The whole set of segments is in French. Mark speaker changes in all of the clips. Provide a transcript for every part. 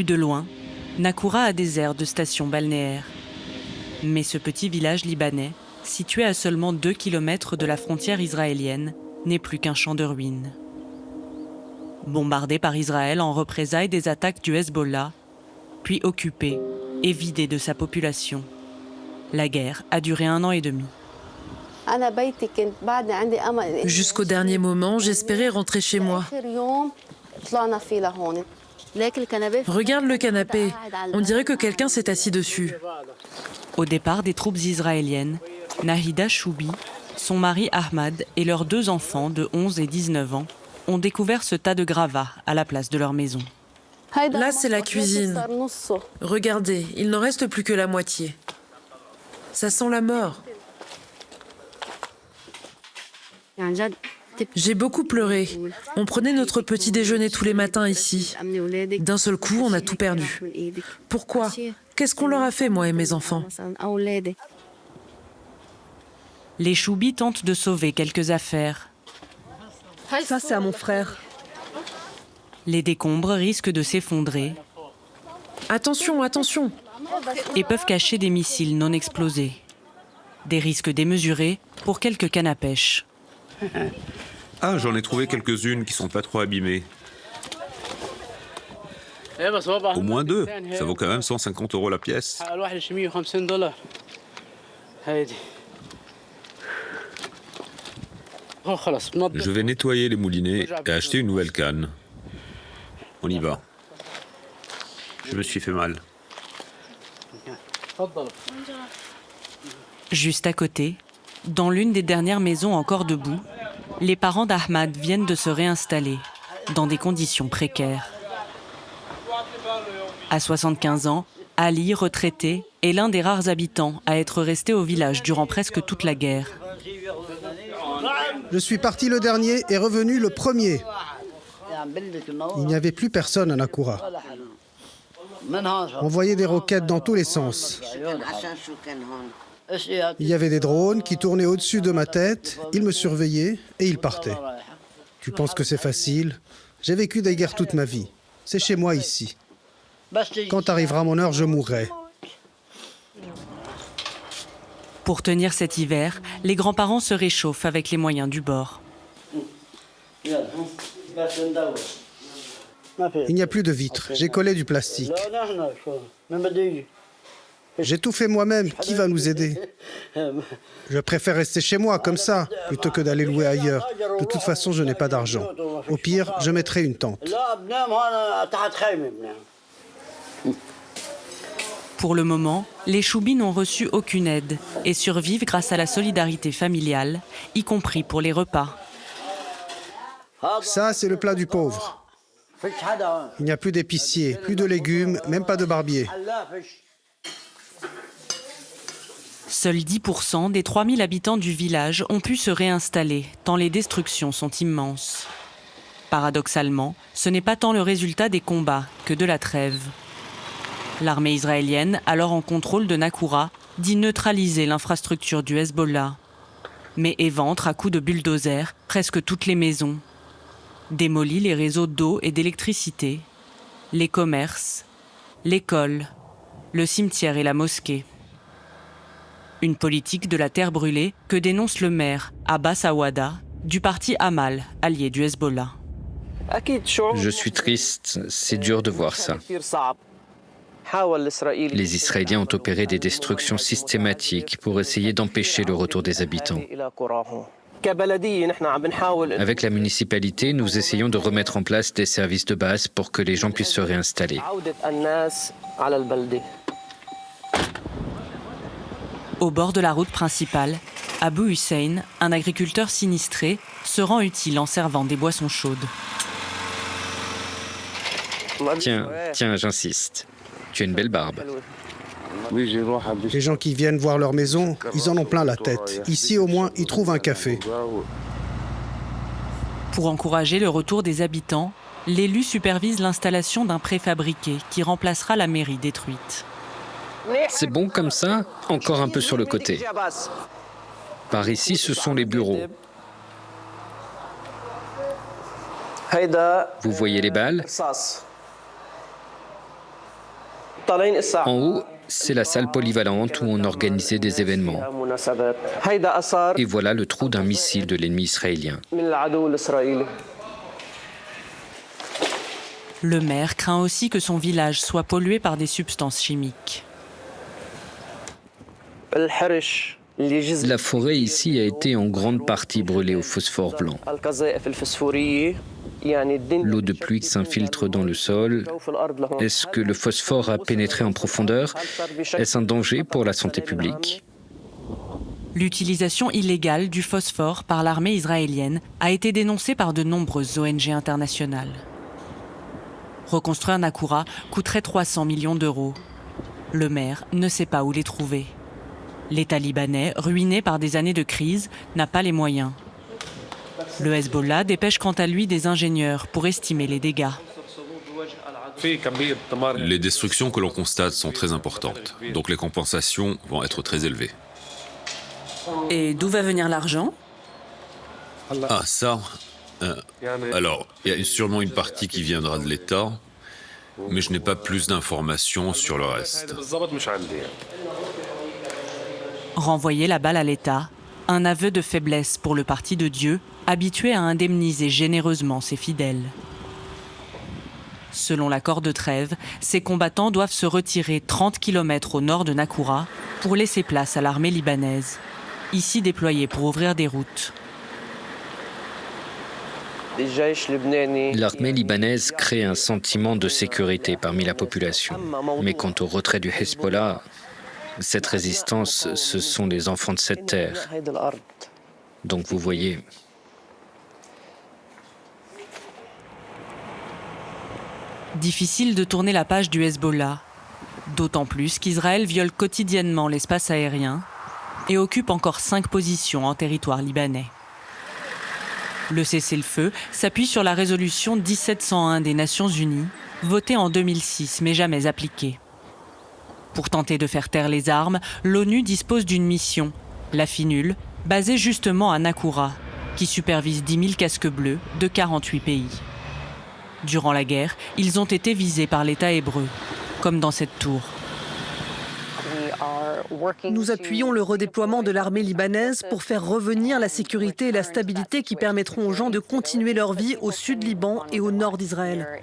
Speaker 1: Vu de loin, Nakoura a des airs de station balnéaire. Mais ce petit village libanais, situé à seulement 2 km de la frontière israélienne, n'est plus qu'un champ de ruines. Bombardé par Israël en représailles des attaques du Hezbollah, puis occupé et vidé de sa population. La guerre a duré 1 an et demi.
Speaker 2: Jusqu'au dernier moment, j'espérais rentrer chez moi. Regarde le canapé. On dirait que quelqu'un s'est assis dessus.
Speaker 1: Au départ des troupes israéliennes, Nahida Choubi, son mari Ahmad et leurs 2 enfants de 11 et 19 ans ont découvert ce tas de gravats à la place de leur maison.
Speaker 2: Là, c'est la cuisine. Regardez, il n'en reste plus que la moitié. Ça sent la mort. J'ai beaucoup pleuré. On prenait notre petit déjeuner tous les matins ici. D'un seul coup, on a tout perdu. Pourquoi? Qu'est-ce qu'on leur a fait, moi et mes enfants?
Speaker 1: Les Choubi tentent de sauver quelques affaires.
Speaker 3: Ça, c'est à mon frère.
Speaker 1: Les décombres risquent de s'effondrer
Speaker 2: Attention, attention!
Speaker 1: et peuvent cacher des missiles non explosés. Des risques démesurés pour quelques cannes à pêche.
Speaker 4: Ah, j'en ai trouvé quelques-unes qui sont pas trop abîmées. Au moins 2. Ça vaut quand même 150 € la pièce. Je vais nettoyer les moulinets et acheter une nouvelle canne. On y va. Je me suis fait mal.
Speaker 1: Juste à côté, dans l'une des dernières maisons encore debout, les parents d'Ahmad viennent de se réinstaller, dans des conditions précaires. À 75 ans, Ali, retraité, est l'un des rares habitants à être resté au village durant presque toute la guerre.
Speaker 5: Je suis parti le dernier et revenu le premier. Il n'y avait plus personne à Nakoura. On voyait des roquettes dans tous les sens. Il y avait des drones qui tournaient au-dessus de ma tête, ils me surveillaient et ils partaient. Tu penses que c'est facile? J'ai vécu des guerres toute ma vie. C'est chez moi ici. Quand arrivera mon heure, je mourrai.
Speaker 1: Pour tenir cet hiver, les grands-parents se réchauffent avec les moyens du bord.
Speaker 5: Il n'y a plus de vitres. J'ai collé du plastique. J'ai tout fait moi-même. Qui va nous aider? Je préfère rester chez moi, comme ça, plutôt que d'aller louer ailleurs. De toute façon, je n'ai pas d'argent. Au pire, je mettrai une tente.
Speaker 1: Pour le moment, les Choubi n'ont reçu aucune aide et survivent grâce à la solidarité familiale, y compris pour les repas.
Speaker 5: Ça, c'est le plat du pauvre. Il n'y a plus d'épicier, plus de légumes, même pas de barbier.
Speaker 1: Seuls 10% des 3000 habitants du village ont pu se réinstaller, tant les destructions sont immenses. Paradoxalement, ce n'est pas tant le résultat des combats que de la trêve. L'armée israélienne, alors en contrôle de Nakoura, dit neutraliser l'infrastructure du Hezbollah. Mais éventre à coups de bulldozer presque toutes les maisons. Démolit les réseaux d'eau et d'électricité, les commerces, l'école, le cimetière et la mosquée. Une politique de la terre brûlée que dénonce le maire Abbas Awada du parti Amal, allié du Hezbollah.
Speaker 6: Je suis triste, c'est dur de voir ça. Les Israéliens ont opéré des destructions systématiques pour essayer d'empêcher le retour des habitants. Avec la municipalité, nous essayons de remettre en place des services de base pour que les gens puissent se réinstaller.
Speaker 1: Au bord de la route principale, Abou Hussein, un agriculteur sinistré, se rend utile en servant des boissons chaudes.
Speaker 6: Tiens, j'insiste. Tu as une belle barbe.
Speaker 5: Les gens qui viennent voir leur maison, ils en ont plein la tête. Ici, au moins, ils trouvent un café.
Speaker 1: Pour encourager le retour des habitants, l'élu supervise l'installation d'un préfabriqué qui remplacera la mairie détruite.
Speaker 6: C'est bon comme ça? Encore un peu sur le côté. Par ici, ce sont les bureaux. Vous voyez les balles? En haut, c'est la salle polyvalente où on organisait des événements. Et voilà le trou d'un missile de l'ennemi israélien.
Speaker 1: Le maire craint aussi que son village soit pollué par des substances chimiques.
Speaker 6: La forêt ici a été en grande partie brûlée au phosphore blanc. L'eau de pluie s'infiltre dans le sol. Est-ce que le phosphore a pénétré en profondeur? Est-ce un danger pour la santé publique?
Speaker 1: L'utilisation illégale du phosphore par l'armée israélienne a été dénoncée par de nombreuses ONG internationales. Reconstruire Naqoura coûterait 300 millions d'euros. Le maire ne sait pas où les trouver. L'État libanais, ruiné par des années de crise, n'a pas les moyens. Le Hezbollah dépêche quant à lui des ingénieurs pour estimer les dégâts.
Speaker 4: Les destructions que l'on constate sont très importantes, donc les compensations vont être très élevées.
Speaker 1: Et d'où va venir l'argent?
Speaker 4: Ah, ça alors, il y a sûrement une partie qui viendra de l'État, mais je n'ai pas plus d'informations sur le reste.
Speaker 1: Renvoyer la balle à l'État, un aveu de faiblesse pour le parti de Dieu, habitué à indemniser généreusement ses fidèles. Selon l'accord de trêve, ces combattants doivent se retirer 30 km au nord de Naqoura pour laisser place à l'armée libanaise, ici déployée pour ouvrir des routes.
Speaker 6: L'armée libanaise crée un sentiment de sécurité parmi la population. Mais quant au retrait du Hezbollah, cette résistance, ce sont les enfants de cette terre. Donc vous voyez...
Speaker 1: Difficile de tourner la page du Hezbollah, d'autant plus qu'Israël viole quotidiennement l'espace aérien et occupe encore 5 positions en territoire libanais. Le cessez-le-feu s'appuie sur la résolution 1701 des Nations Unies, votée en 2006 mais jamais appliquée. Pour tenter de faire taire les armes, l'ONU dispose d'une mission, la FINUL, basée justement à Naqoura, qui supervise 10 000 casques bleus de 48 pays. Durant la guerre, ils ont été visés par l'État hébreu, comme dans cette tour.
Speaker 3: Nous appuyons le redéploiement de l'armée libanaise pour faire revenir la sécurité et la stabilité qui permettront aux gens de continuer leur vie au sud Liban et au nord d'Israël.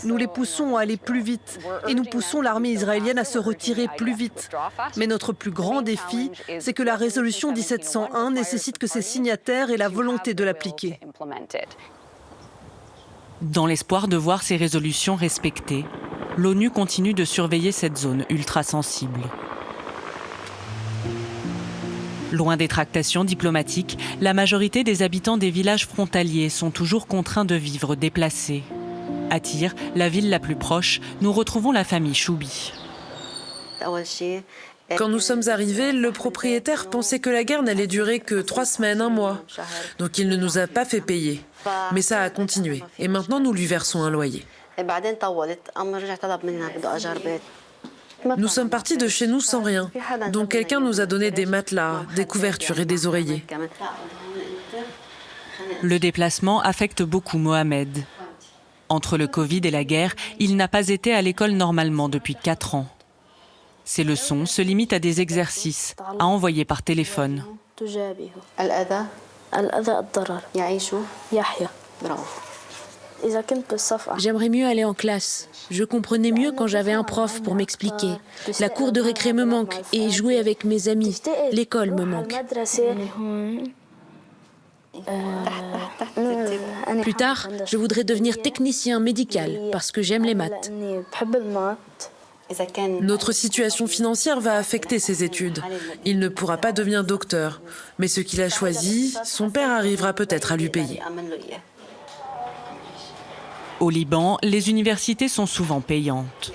Speaker 3: Nous les poussons à aller plus vite et nous poussons l'armée israélienne à se retirer plus vite. Mais notre plus grand défi, c'est que la résolution 1701 nécessite que ses signataires aient la volonté de l'appliquer.
Speaker 1: Dans l'espoir de voir ces résolutions respectées, l'ONU continue de surveiller cette zone ultra sensible. Loin des tractations diplomatiques, la majorité des habitants des villages frontaliers sont toujours contraints de vivre déplacés. À Tyr, la ville la plus proche, nous retrouvons la famille Choubi.
Speaker 2: Quand nous sommes arrivés, le propriétaire pensait que la guerre n'allait durer que 3 semaines, 1 mois. Donc il ne nous a pas fait payer. Mais ça a continué. Et maintenant, nous lui versons un loyer. Nous sommes partis de chez nous sans rien. Donc quelqu'un nous a donné des matelas, des couvertures et des oreillers.
Speaker 1: Le déplacement affecte beaucoup Mohamed. Entre le Covid et la guerre, il n'a pas été à l'école normalement depuis 4 ans. Ses leçons se limitent à des exercices à envoyer par téléphone.
Speaker 7: J'aimerais mieux aller en classe. Je comprenais mieux quand j'avais un prof pour m'expliquer. La cour de récré me manque et jouer avec mes amis. L'école me manque. Plus tard, je voudrais devenir technicien médical parce que j'aime les maths.
Speaker 2: Notre situation financière va affecter ses études. Il ne pourra pas devenir docteur. Mais ce qu'il a choisi, son père arrivera peut-être à lui payer.
Speaker 1: Au Liban, les universités sont souvent payantes.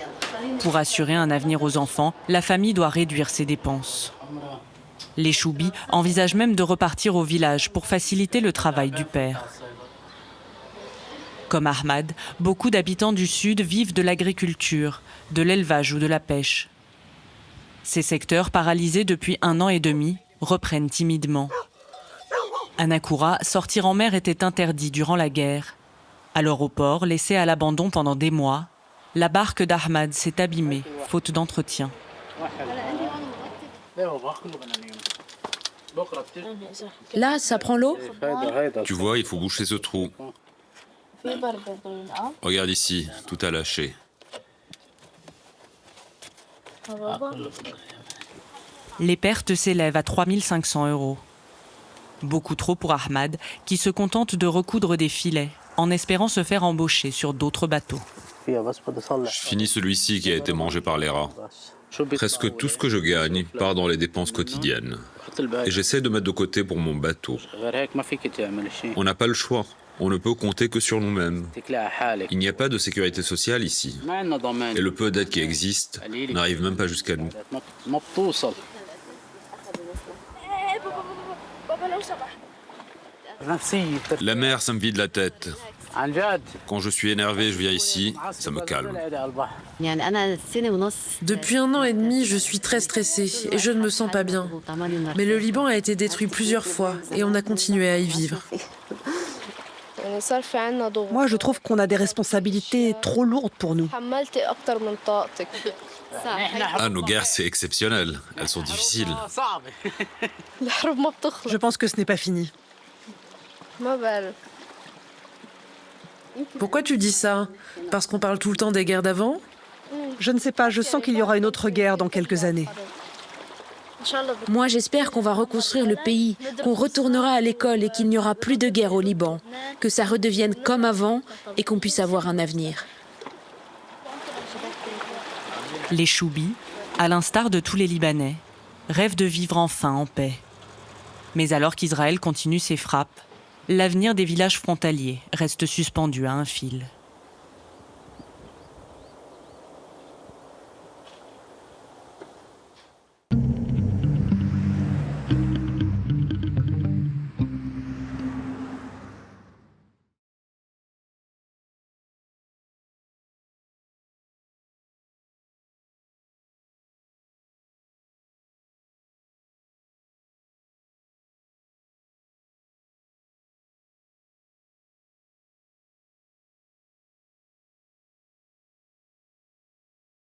Speaker 1: Pour assurer un avenir aux enfants, la famille doit réduire ses dépenses. Les Choubis envisagent même de repartir au village pour faciliter le travail du père. Comme Ahmad, beaucoup d'habitants du Sud vivent de l'agriculture, de l'élevage ou de la pêche. Ces secteurs, paralysés depuis 1 an et demi, reprennent timidement. À Naqoura, sortir en mer était interdit durant la guerre. À l'aéroport, laissé à l'abandon pendant des mois, La barque d'Ahmad s'est abîmée, faute d'entretien.
Speaker 7: Là, ça prend l'eau?
Speaker 4: Tu vois, il faut boucher ce trou. Regarde ici, tout a lâché.
Speaker 1: Les pertes s'élèvent à 3 500 €. Beaucoup trop pour Ahmad, qui se contente de recoudre des filets, en espérant se faire embaucher sur d'autres bateaux.
Speaker 4: Je finis celui-ci qui a été mangé par les rats. Presque tout ce que je gagne part dans les dépenses quotidiennes. Et j'essaie de mettre de côté pour mon bateau. On n'a pas le choix. On ne peut compter que sur nous-mêmes. Il n'y a pas de sécurité sociale ici. Et le peu d'aide qui existe n'arrive même pas jusqu'à nous. La mer, ça me vide la tête. Quand je suis énervé, je viens ici, ça me calme.
Speaker 2: Depuis 1 an et demi, je suis très stressée et je ne me sens pas bien. Mais le Liban a été détruit plusieurs fois et on a continué à y vivre.
Speaker 3: Moi, je trouve qu'on a des responsabilités trop lourdes pour nous.
Speaker 4: Ah, nos guerres, c'est exceptionnel. Elles sont difficiles.
Speaker 3: Je pense que ce n'est pas fini.
Speaker 2: Pourquoi tu dis ça? Parce qu'on parle tout le temps des guerres d'avant?
Speaker 3: Je ne sais pas, je sens qu'il y aura une autre guerre dans quelques années.
Speaker 7: Moi, j'espère qu'on va reconstruire le pays, qu'on retournera à l'école et qu'il n'y aura plus de guerre au Liban, que ça redevienne comme avant et qu'on puisse avoir un avenir.
Speaker 1: Les Choubis, à l'instar de tous les Libanais, rêvent de vivre enfin en paix. Mais alors qu'Israël continue ses frappes, l'avenir des villages frontaliers reste suspendu à un fil.